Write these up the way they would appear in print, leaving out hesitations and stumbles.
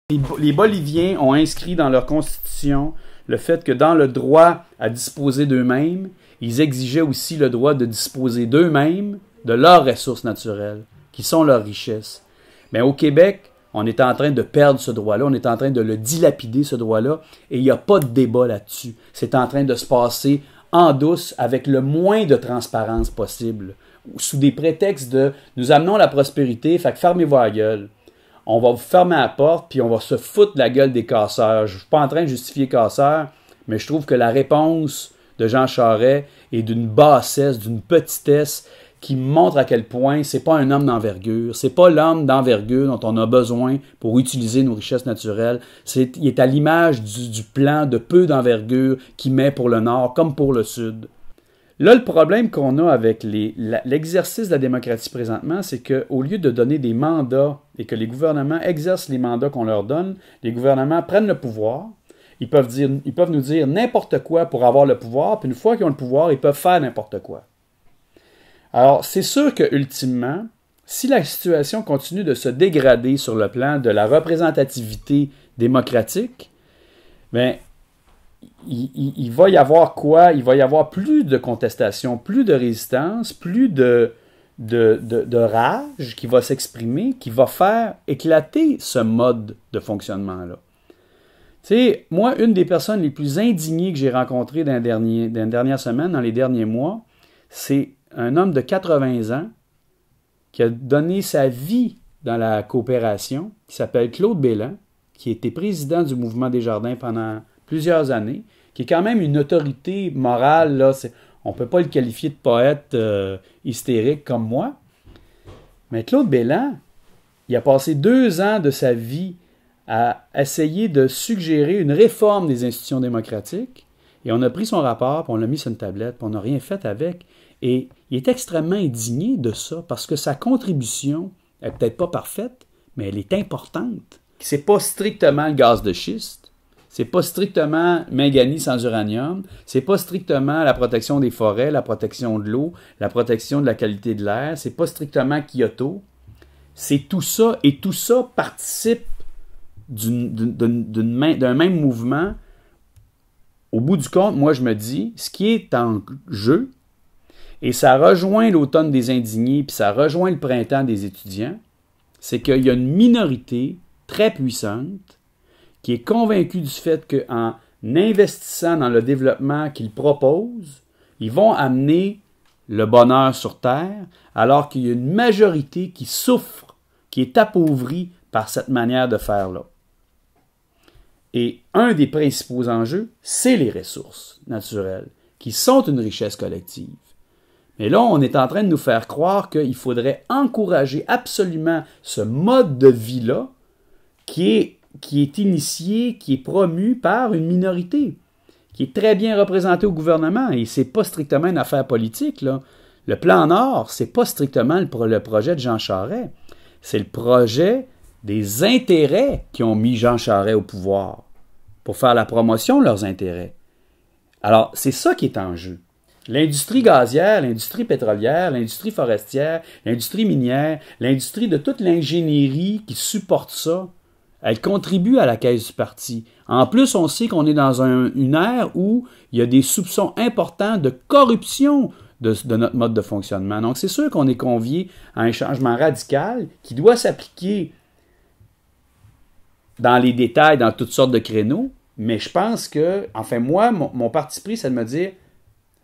Les Boliviens ont inscrit dans leur constitution le fait que dans le droit à disposer d'eux-mêmes, ils exigeaient aussi le droit de disposer d'eux-mêmes de leurs ressources naturelles, qui sont leurs richesses. Mais au Québec, on est en train de perdre ce droit-là, on est en train de le dilapider, ce droit-là, et il n'y a pas de débat là-dessus. C'est en train de se passer en douce, avec le moins de transparence possible, sous des prétextes de « nous amenons la prospérité, fait que fermez-vous la gueule ». On va vous fermer la porte, puis on va se foutre de la gueule des casseurs. Je ne suis pas en train de justifier casseurs, mais je trouve que la réponse de Jean Charest est d'une bassesse, d'une petitesse, qui montre à quel point c'est pas un homme d'envergure. C'est pas l'homme d'envergure dont on a besoin pour utiliser nos richesses naturelles. Il est à l'image du plan de peu d'envergure qu'il met pour le Nord comme pour le Sud. Là, le problème qu'on a avec l'exercice de la démocratie présentement, c'est qu'au lieu de donner des mandats et que les gouvernements exercent les mandats qu'on leur donne, les gouvernements prennent le pouvoir, ils peuvent nous dire n'importe quoi pour avoir le pouvoir, puis une fois qu'ils ont le pouvoir, ils peuvent faire n'importe quoi. Alors, c'est sûr que ultimement, si la situation continue de se dégrader sur le plan de la représentativité démocratique, bien, il va y avoir quoi? Il va y avoir plus de contestation, plus de résistance, plus de rage qui va s'exprimer, qui va faire éclater ce mode de fonctionnement-là. Tu sais, moi, une des personnes les plus indignées que j'ai rencontrées dans les dernières semaines, dans les derniers mois, c'est un homme de 80 ans qui a donné sa vie dans la coopération, qui s'appelle Claude Bélan, qui a été président du Mouvement Desjardins pendant plusieurs années, qui est quand même une autorité morale. Là, on ne peut pas le qualifier de poète hystérique comme moi. Mais Claude Bélan, il a passé 2 ans de sa vie à essayer de suggérer une réforme des institutions démocratiques. Et on a pris son rapport, puis on l'a mis sur une tablette, puis on n'a rien fait avec. Et il est extrêmement indigné de ça, parce que sa contribution n'est peut-être pas parfaite, mais elle est importante. C'est pas strictement le gaz de schiste. C'est pas strictement manganèse sans uranium, c'est pas strictement la protection des forêts, la protection de l'eau, la protection de la qualité de l'air, c'est pas strictement Kyoto. C'est tout ça, et tout ça participe d'un même mouvement. Au bout du compte, moi je me dis, ce qui est en jeu, et ça rejoint l'automne des indignés, puis ça rejoint le printemps des étudiants, c'est qu'il y a une minorité très puissante qui est convaincu du fait qu'en investissant dans le développement qu'ils proposent, ils vont amener le bonheur sur Terre, alors qu'il y a une majorité qui souffre, qui est appauvrie par cette manière de faire-là. Et un des principaux enjeux, c'est les ressources naturelles, qui sont une richesse collective. Mais là, on est en train de nous faire croire qu'il faudrait encourager absolument ce mode de vie-là qui est initié, qui est promu par une minorité, qui est très bien représentée au gouvernement. Et ce n'est pas strictement une affaire politique, là. Le plan Nord, ce n'est pas strictement le projet de Jean Charest. C'est le projet des intérêts qui ont mis Jean Charest au pouvoir pour faire la promotion de leurs intérêts. Alors, c'est ça qui est en jeu. L'industrie gazière, l'industrie pétrolière, l'industrie forestière, l'industrie minière, l'industrie de toute l'ingénierie qui supporte ça, elle contribue à la caisse du parti. En plus, on sait qu'on est dans une ère où il y a des soupçons importants de corruption de notre mode de fonctionnement. Donc, c'est sûr qu'on est convié à un changement radical qui doit s'appliquer dans les détails, dans toutes sortes de créneaux, mais je pense que, enfin moi, mon parti pris, c'est de me dire,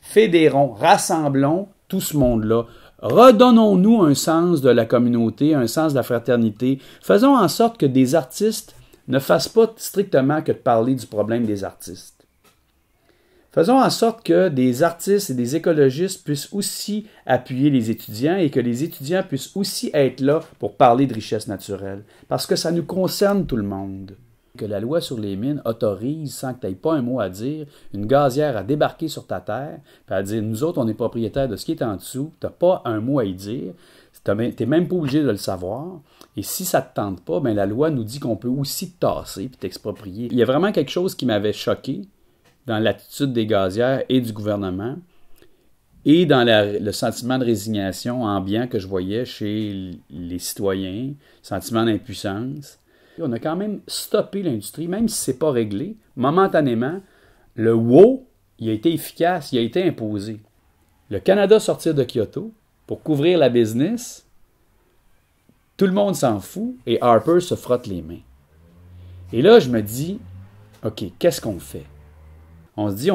fédérons, rassemblons tout ce monde-là. Redonnons-nous un sens de la communauté, un sens de la fraternité. Faisons en sorte que des artistes ne fassent pas strictement que de parler du problème des artistes. Faisons en sorte que des artistes et des écologistes puissent aussi appuyer les étudiants et que les étudiants puissent aussi être là pour parler de richesse naturelle. Parce que ça nous concerne tout le monde. Que la loi sur les mines autorise, sans que tu n'aies pas un mot à dire, une gazière à débarquer sur ta terre, puis à dire, nous autres, on est propriétaires de ce qui est en dessous, tu n'as pas un mot à y dire, tu n'es même pas obligé de le savoir, et si ça ne te tente pas, bien, la loi nous dit qu'on peut aussi te tasser puis t'exproprier. Il y a vraiment quelque chose qui m'avait choqué dans l'attitude des gazières et du gouvernement, et dans le sentiment de résignation ambiant que je voyais chez les citoyens, sentiment d'impuissance. On a quand même stoppé l'industrie, même si ce n'est pas réglé. Momentanément, le WOW, il a été efficace, il a été imposé. Le Canada sortir de Kyoto pour couvrir la business, tout le monde s'en fout et Harper se frotte les mains. Et là, je me dis, OK, qu'est-ce qu'on fait? On se dit,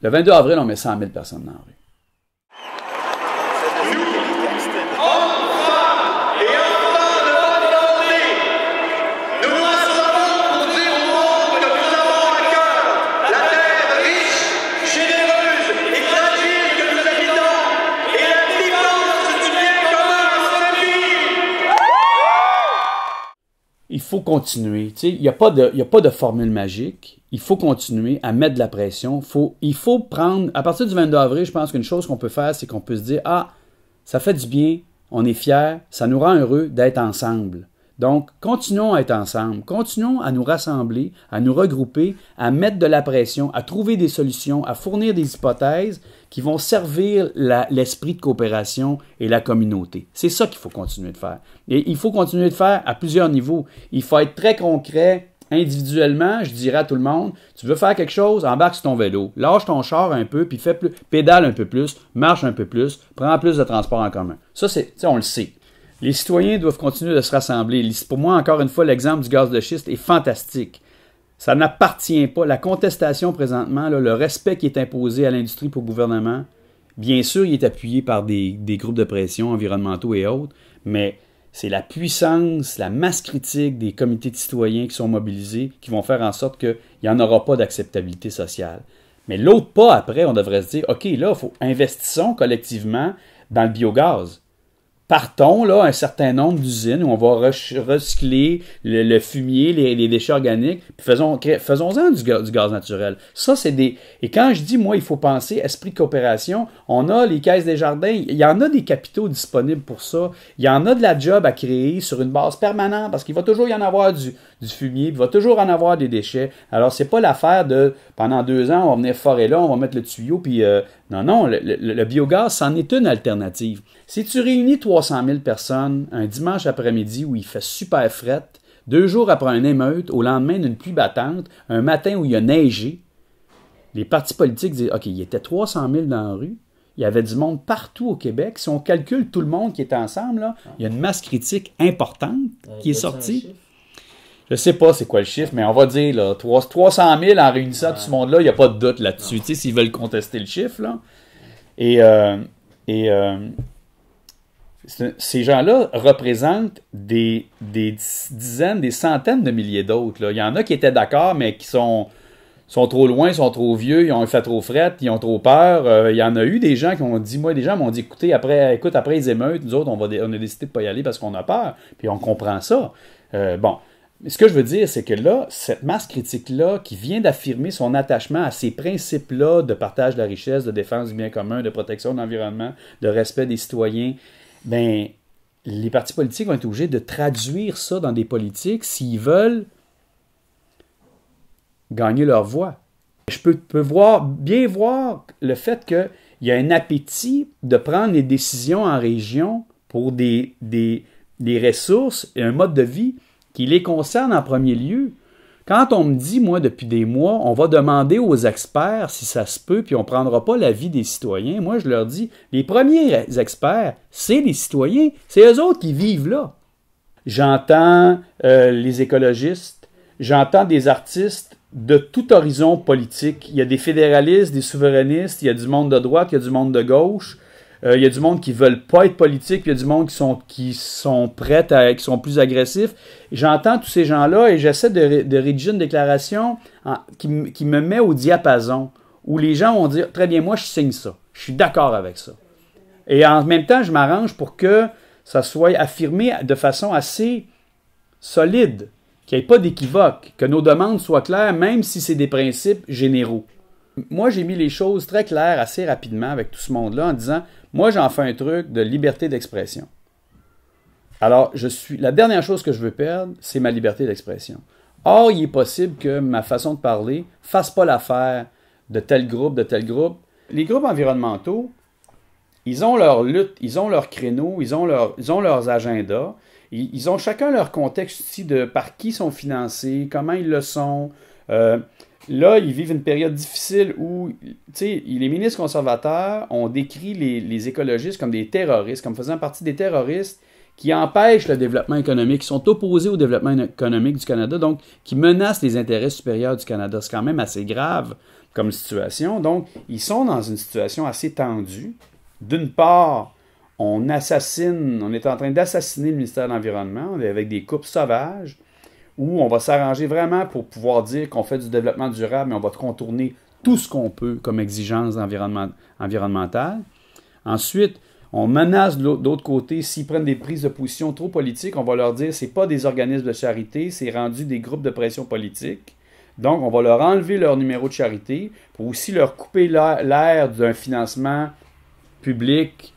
le 22 avril, on met 100 000 personnes dans la rue. Il faut continuer. Il n'y a pas de formule magique. Il faut continuer à mettre de la pression. Il faut prendre... À partir du 22 avril, je pense qu'une chose qu'on peut faire, c'est qu'on peut se dire « Ah, ça fait du bien, on est fiers, ça nous rend heureux d'être ensemble. » Donc, continuons à être ensemble. Continuons à nous rassembler, à nous regrouper, à mettre de la pression, à trouver des solutions, à fournir des hypothèses qui vont servir l'esprit de coopération et la communauté. C'est ça qu'il faut continuer de faire. Et il faut continuer de faire à plusieurs niveaux. Il faut être très concret individuellement. Je dirais à tout le monde, tu veux faire quelque chose, embarque sur ton vélo, lâche ton char un peu, puis pédale un peu plus, marche un peu plus, prends plus de transport en commun. Ça, on le sait. Les citoyens doivent continuer de se rassembler. Pour moi, encore une fois, l'exemple du gaz de schiste est fantastique. Ça n'appartient pas. La contestation présentement, là, le respect qui est imposé à l'industrie pour le gouvernement, bien sûr, il est appuyé par des groupes de pression environnementaux et autres, mais c'est la puissance, la masse critique des comités de citoyens qui sont mobilisés qui vont faire en sorte qu'il n'y en aura pas d'acceptabilité sociale. Mais l'autre pas après, on devrait se dire, OK, là, investissons collectivement dans le biogaz. Partons là un certain nombre d'usines où on va recycler le fumier, les déchets organiques, puis faisons-en du gaz naturel. Ça, c'est des... Et quand je dis, moi, il faut penser esprit de coopération, on a les caisses des jardins, il y en a des capitaux disponibles pour ça, il y en a de la job à créer sur une base permanente, parce qu'il va toujours y en avoir du fumier, il va toujours en avoir des déchets. Alors, c'est pas l'affaire de, pendant 2 ans, on va venir forer là, on va mettre le tuyau, puis... Non, le biogaz, c'en est une alternative. Si tu réunis 300 000 personnes un dimanche après-midi où il fait super fret, 2 jours après une émeute, au lendemain d'une pluie battante, un matin où il a neigé, les partis politiques disent « OK, il y était 300 000 dans la rue, il y avait du monde partout au Québec. Si on calcule tout le monde qui est ensemble, là, il y a une masse critique importante qui est sortie. » Je ne sais pas c'est quoi le chiffre, mais on va dire là, 300 000 en réunissant tout ce monde-là, il n'y a pas de doute là-dessus, tu sais, s'ils veulent contester le chiffre. Là. Ces gens-là représentent des dizaines, des centaines de milliers d'autres. Là. Il y en a qui étaient d'accord, mais qui sont trop loin, sont trop vieux, ils ont fait trop fret, ils ont trop peur. Il y en a eu des gens qui ont dit, des gens m'ont dit, écoute, après les émeutes, nous autres, on a décidé de ne pas y aller parce qu'on a peur, puis on comprend ça. Mais ce que je veux dire, c'est que là, cette masse critique-là, qui vient d'affirmer son attachement à ces principes-là de partage de la richesse, de défense du bien commun, de protection de l'environnement, de respect des citoyens, bien, les partis politiques vont être obligés de traduire ça dans des politiques s'ils veulent gagner leur voix. Je peux bien voir le fait qu'il y a un appétit de prendre les décisions en région pour des ressources et un mode de vie qui les concerne en premier lieu. Quand on me dit, moi, depuis des mois, on va demander aux experts si ça se peut, puis on ne prendra pas l'avis des citoyens, moi, je leur dis, les premiers experts, c'est les citoyens, c'est eux autres qui vivent là. J'entends les écologistes, j'entends des artistes de tout horizon politique. Il y a des fédéralistes, des souverainistes, il y a du monde de droite, il y a du monde de gauche. Il y a du monde qui ne veulent pas être politique, puis il y a du monde qui sont prêts, qui sont plus agressifs. J'entends tous ces gens-là et j'essaie de rédiger une déclaration qui me met au diapason, où les gens vont dire, très bien, moi je signe ça, je suis d'accord avec ça. Et en même temps, je m'arrange pour que ça soit affirmé de façon assez solide, qu'il n'y ait pas d'équivoque, que nos demandes soient claires, même si c'est des principes généraux. Moi, j'ai mis les choses très claires assez rapidement avec tout ce monde-là en disant, moi, j'en fais un truc de liberté d'expression. Alors, la dernière chose que je veux perdre, c'est ma liberté d'expression. Or, il est possible que ma façon de parler ne fasse pas l'affaire de tel groupe, de tel groupe. Les groupes environnementaux, ils ont leur lutte, ils ont leurs créneaux, ils ont leurs agendas. Ils ont chacun leur contexte ici de par qui ils sont financés, comment ils le sont. Là, ils vivent une période difficile où, tu sais, les ministres conservateurs ont décrit les écologistes comme des terroristes, comme faisant partie des terroristes qui empêchent le développement économique, qui sont opposés au développement économique du Canada, donc qui menacent les intérêts supérieurs du Canada. C'est quand même assez grave comme situation. Donc, ils sont dans une situation assez tendue. D'une part, on est en train d'assassiner le ministère de l'Environnement avec des coupes sauvages, où on va s'arranger vraiment pour pouvoir dire qu'on fait du développement durable, mais on va contourner tout ce qu'on peut comme exigence environnementale. Ensuite, on menace de l'autre côté, s'ils prennent des prises de position trop politiques, on va leur dire que ce n'est pas des organismes de charité, c'est rendu des groupes de pression politique. Donc, on va leur enlever leur numéro de charité pour aussi leur couper l'air d'un financement public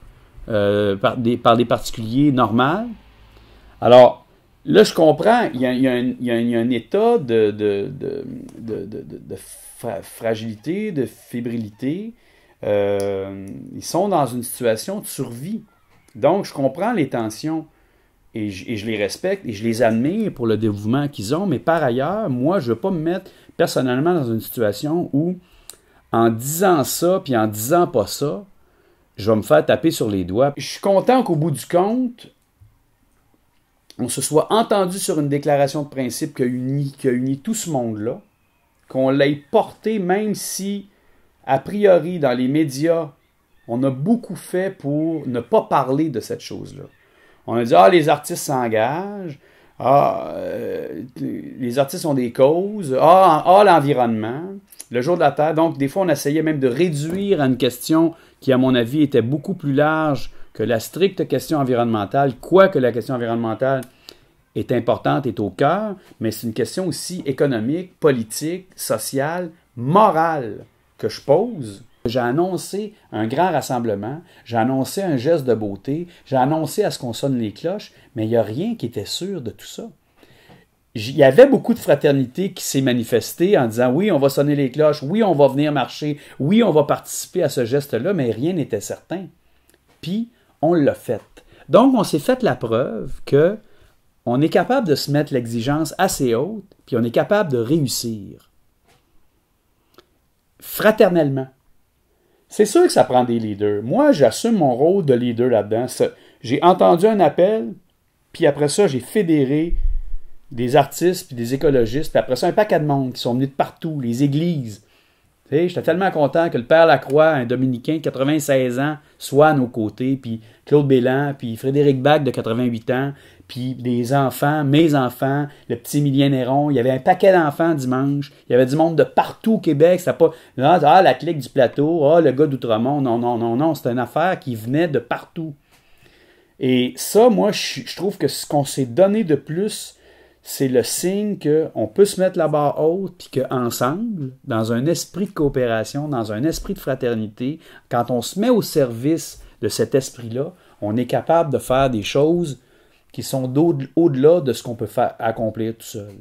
par des particuliers normal. Alors, là, je comprends, il y a un état de fragilité, de fébrilité. Ils sont dans une situation de survie. Donc, je comprends les tensions et je les respecte et je les admire pour le dévouement qu'ils ont. Mais par ailleurs, moi, je ne veux pas me mettre personnellement dans une situation où, en disant ça puis en disant pas ça, je vais me faire taper sur les doigts. Je suis content qu'au bout du compte, on se soit entendu sur une déclaration de principe qui a uni tout ce monde-là, qu'on l'ait porté même si, a priori, dans les médias, on a beaucoup fait pour ne pas parler de cette chose-là. On a dit, les artistes s'engagent, les artistes ont des causes, l'environnement, le jour de la Terre. Donc, des fois, on essayait même de réduire à une question qui, à mon avis, était beaucoup plus large que la stricte question environnementale, quoique la question environnementale est importante, est au cœur, mais c'est une question aussi économique, politique, sociale, morale que je pose. J'ai annoncé un grand rassemblement, j'ai annoncé un geste de beauté, j'ai annoncé à ce qu'on sonne les cloches, mais il n'y a rien qui était sûr de tout ça. Il y avait beaucoup de fraternité qui s'est manifestée en disant « Oui, on va sonner les cloches, oui, on va venir marcher, oui, on va participer à ce geste-là », mais rien n'était certain. Puis, on l'a fait. Donc, on s'est fait la preuve que on est capable de se mettre l'exigence assez haute, puis on est capable de réussir. Fraternellement. C'est sûr que ça prend des leaders. Moi, j'assume mon rôle de leader là-dedans. J'ai entendu un appel, puis après ça, j'ai fédéré des artistes, puis des écologistes, puis après ça, un paquet de monde qui sont venus de partout, les églises. J'étais tellement content que le Père Lacroix, un dominicain de 96 ans, soit à nos côtés, puis Claude Bélan, puis Frédéric Bach de 88 ans, puis des enfants, mes enfants, le petit Emilien Néron. Il y avait un paquet d'enfants dimanche. Il y avait du monde de partout au Québec. C'était pas la clique du plateau, le gars d'Outremont. Non. C'était une affaire qui venait de partout. Et ça, moi, je trouve que ce qu'on s'est donné de plus, c'est le signe qu'on peut se mettre la barre haute, puis qu'ensemble, dans un esprit de coopération, dans un esprit de fraternité, quand on se met au service de cet esprit-là, on est capable de faire des choses qui sont au-delà de ce qu'on peut accomplir tout seul.